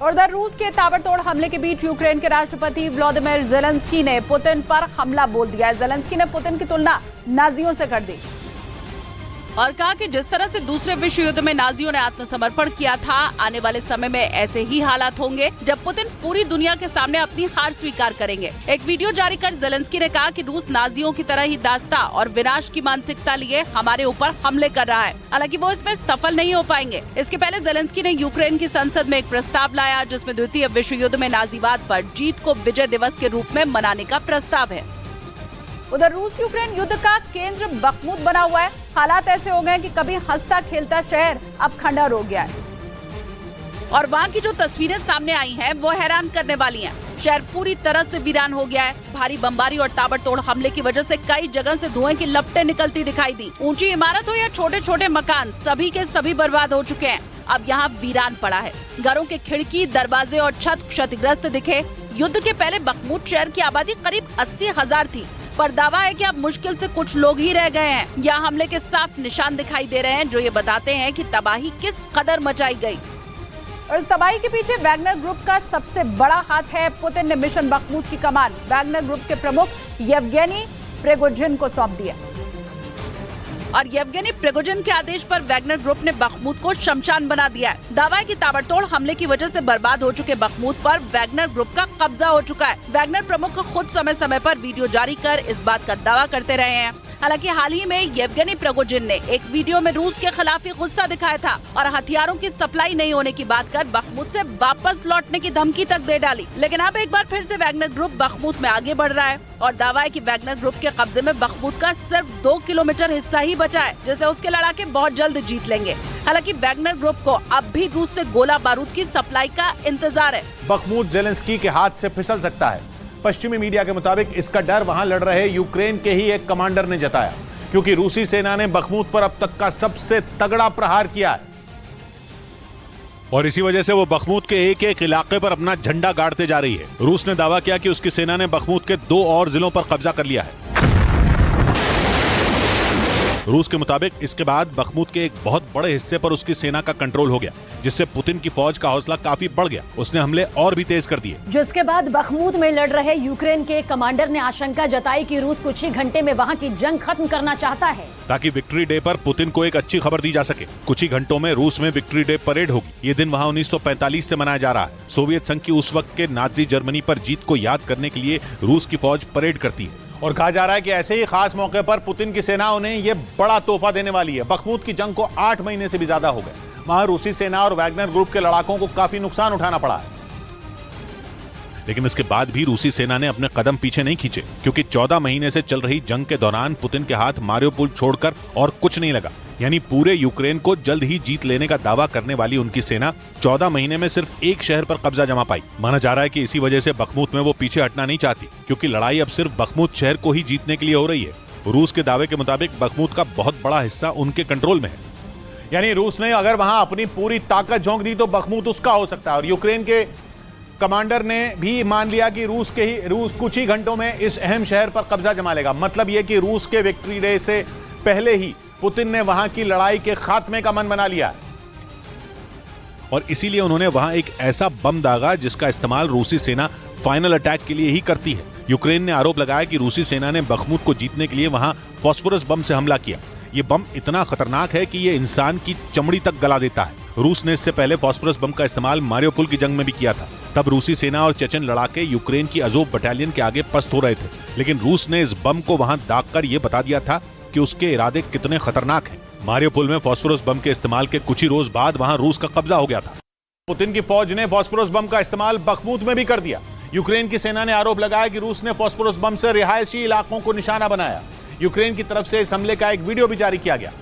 और उधर रूस के ताबड़तोड़ हमले के बीच यूक्रेन के राष्ट्रपति व्लादिमीर ज़ेलेंस्की ने पुतिन पर हमला बोल दिया है। ज़ेलेंस्की ने पुतिन की तुलना नाजियों से कर दी और कहा कि जिस तरह से दूसरे विश्व युद्ध में नाजियों ने आत्मसमर्पण किया था, आने वाले समय में ऐसे ही हालात होंगे जब पुतिन पूरी दुनिया के सामने अपनी हार स्वीकार करेंगे। एक वीडियो जारी कर ज़ेलेंस्की ने कहा कि रूस नाजियों की तरह ही दास्ता और विनाश की मानसिकता लिए हमारे ऊपर हमले कर रहा है। हालांकि वो इसमें सफल नहीं हो पाएंगे। इसके पहले ज़ेलेंस्की ने यूक्रेन की संसद में एक प्रस्ताव लाया जिसमें द्वितीय विश्व युद्ध में नाजीवाद पर जीत को विजय दिवस के रूप में मनाने का प्रस्ताव है। उधर रूस यूक्रेन युद्ध का केंद्र बखमुत बना हुआ है। हालात ऐसे हो गए कि कभी हंसता खेलता शहर अब खंडहर हो गया है और वहाँ की जो तस्वीरें सामने आई हैं वो हैरान करने वाली हैं। शहर पूरी तरह से वीरान हो गया है। भारी बमबारी और ताबड़तोड़ हमले की वजह से कई जगह से धुएं की लपटें निकलती दिखाई दी। ऊंची इमारत हो या छोटे छोटे मकान, सभी के सभी बर्बाद हो चुके हैं। अब यहाँ वीरान पड़ा है। घरों के खिड़की, दरवाजे और छत क्षतिग्रस्त दिखे। युद्ध के पहले बखमुत शहर की आबादी करीब 80,000 थी, पर दावा है कि अब मुश्किल से कुछ लोग ही रह गए हैं। यहाँ हमले के साफ निशान दिखाई दे रहे हैं जो ये बताते हैं कि तबाही किस कदर मचाई गई। और इस तबाही के पीछे वैगनर ग्रुप का सबसे बड़ा हाथ है। पुतिन ने मिशन बखमुत की कमान वैगनर ग्रुप के प्रमुख येवगेनी प्रिगोजिन को सौंप दी है और येवगेनी प्रिगोजिन के आदेश पर वैगनर ग्रुप ने बखमुत को शमशान बना दिया है। दावा है कि ताबड़तोड़ हमले की वजह से बर्बाद हो चुके बखमुत पर वैगनर ग्रुप का कब्जा हो चुका है। वैगनर प्रमुख खुद समय समय पर वीडियो जारी कर इस बात का दावा करते रहे हैं। हालांकि हाल ही में येवगेनी प्रिगोजिन ने एक वीडियो में रूस के खिलाफ ही गुस्सा दिखाया था और हथियारों की सप्लाई नहीं होने की बात कर बखमुत से वापस लौटने की धमकी तक दे डाली। लेकिन अब एक बार फिर से वैगनर ग्रुप बखमुत में आगे बढ़ रहा है और दावा है कि वैगनर ग्रुप के कब्जे में बखमुत का सिर्फ 2 किलोमीटर हिस्सा ही बचा है, जिसे उसके लड़ाके बहुत जल्द जीत लेंगे। हालांकि वैगनर ग्रुप को अब भी रूस से गोला बारूद की सप्लाई का इंतजार है। बखमुत ज़ेलेंस्की के हाथ से फिसल सकता है। पश्चिमी मीडिया के मुताबिक इसका डर वहां लड़ रहे यूक्रेन के ही एक कमांडर ने जताया, क्योंकि रूसी सेना ने बखमुत पर अब तक का सबसे तगड़ा प्रहार किया है और इसी वजह से वो बखमुत के एक एक इलाके पर अपना झंडा गाड़ते जा रही है। रूस ने दावा किया कि उसकी सेना ने बखमुत के 2 और जिलों पर कब्जा कर लिया है। रूस के मुताबिक इसके बाद बखमुत के एक बहुत बड़े हिस्से पर उसकी सेना का कंट्रोल हो गया, जिससे पुतिन की फौज का हौसला काफी बढ़ गया। उसने हमले और भी तेज कर दिए। जिसके बाद बखमुत में लड़ रहे यूक्रेन के कमांडर ने आशंका जताई कि रूस कुछ ही घंटे में वहां की जंग खत्म करना चाहता है, ताकि विक्ट्री डे पर पुतिन को एक अच्छी खबर दी जा सके। कुछ ही घंटों में रूस में विक्ट्री डे परेड होगी। ये दिन वहाँ 1945 से मनाया जा रहा है। सोवियत संघ की उस वक्त के नाजी जर्मनी पर जीत को याद करने के लिए रूस की फौज परेड करती है और कहा जा रहा है कि ऐसे ही खास मौके पर पुतिन की सेना उन्हें ये बड़ा तोहफा देने वाली है। बखमुत की जंग को 8 महीने से भी ज्यादा हो गए। वहां रूसी सेना और वैगनर ग्रुप के लड़ाकों को काफी नुकसान उठाना पड़ा है, लेकिन इसके बाद भी रूसी सेना ने अपने कदम पीछे नहीं खींचे, क्योंकि 14 महीने से चल रही जंग के दौरान पुतिन के हाथ मारियोपोल छोड़कर और कुछ नहीं लगा। यानी पूरे यूक्रेन को जल्द ही जीत लेने का दावा करने वाली उनकी सेना 14 महीने में सिर्फ एक शहर पर कब्जा जमा पाई। माना जा रहा है कि इसी वजह से बखमुत में वो पीछे हटना नहीं चाहती, क्योंकि लड़ाई अब सिर्फ बखमुत शहर को ही जीतने के लिए हो रही है। रूस के दावे के मुताबिक बखमुत का बहुत बड़ा हिस्सा उनके कंट्रोल में है। यानी रूस ने अगर वहां अपनी पूरी ताकत झोंक दी तो बखमुत उसका हो सकता है। और यूक्रेन के कमांडर ने भी मान लिया कि रूस कुछ ही घंटों में इस अहम शहर पर कब्जा जमा लेगा। मतलब यह कि रूस के विक्ट्री डे से पहले ही पुतिन ने वहां की लड़ाई के खात्मे का मन बना लिया और इसीलिए उन्होंने वहां एक ऐसा बम दागा जिसका इस्तेमाल रूसी सेना फाइनल अटैक के लिए ही करती है। यूक्रेन ने आरोप लगाया कि रूसी सेना ने बखमुत को जीतने के लिए वहां फास्फोरस बम से हमला किया। ये बम इतना खतरनाक है कि ये इंसान की चमड़ी तक गला देता है। रूस ने इससे पहले फास्फोरस बम का इस्तेमाल मारियोपोल की जंग में भी किया था। तब रूसी सेना और चेचन लड़ाके यूक्रेन की अजोव बटालियन के आगे पस्त हो रहे थे, लेकिन रूस ने इस बम को वहां दागकर ये बता दिया था कि उसके इरादे कितने खतरनाक हैं। मारियोपोल में फास्फोरस बम के इस्तेमाल के कुछ ही रोज बाद वहां रूस का कब्जा हो गया था। पुतिन की फौज ने फास्फोरस बम का इस्तेमाल बखमुत में भी कर दिया। यूक्रेन की सेना ने आरोप लगाया कि रूस ने फास्फोरस बम से रिहायशी इलाकों को निशाना बनाया। यूक्रेन की तरफ से इस हमले का एक वीडियो भी जारी किया गया,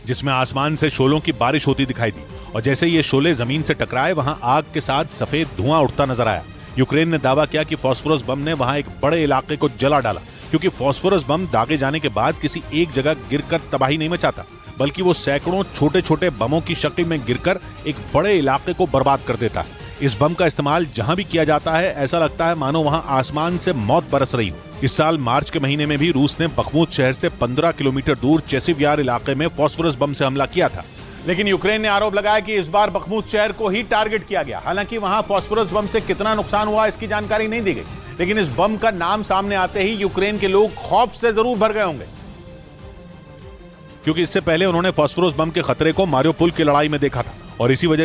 जिसमें आसमान से शोलों की बारिश होती दिखाई दी और जैसे ये शोले जमीन से टकराए वहां आग के साथ सफेद धुआं उठता नजर आया। यूक्रेन ने दावा किया कि फास्फोरस बम ने वहां एक बड़े इलाके को जला डाला, क्योंकि फास्फोरस बम दागे जाने के बाद किसी एक जगह गिरकर तबाही नहीं मचाता, बल्कि वो सैकड़ों छोटे छोटे बमों की शक्ल में गिरकर एक बड़े इलाके को बर्बाद कर देता है। इस बम का इस्तेमाल जहां भी किया जाता है ऐसा लगता है मानो वहां आसमान से मौत बरस रही हो। इस साल मार्च के महीने में भी रूस ने बखमुत शहर से 15 किलोमीटर दूर चेसिव यार इलाके में फास्फोरस बम से हमला किया था। लेकिन यूक्रेन ने आरोप लगाया कि इस बार बखमुत शहर को ही टारगेट किया गया। हालांकि वहां फास्फोरस बम से कितना नुकसान हुआ इसकी जानकारी नहीं दी गई, लेकिन इस बम का नाम सामने आते ही यूक्रेन के लोग खौफ से जरूर भर गए होंगे, क्योंकि इससे पहले उन्होंने फास्फोरस बम के खतरे को मारियोपोल की लड़ाई में देखा था और इसी वजह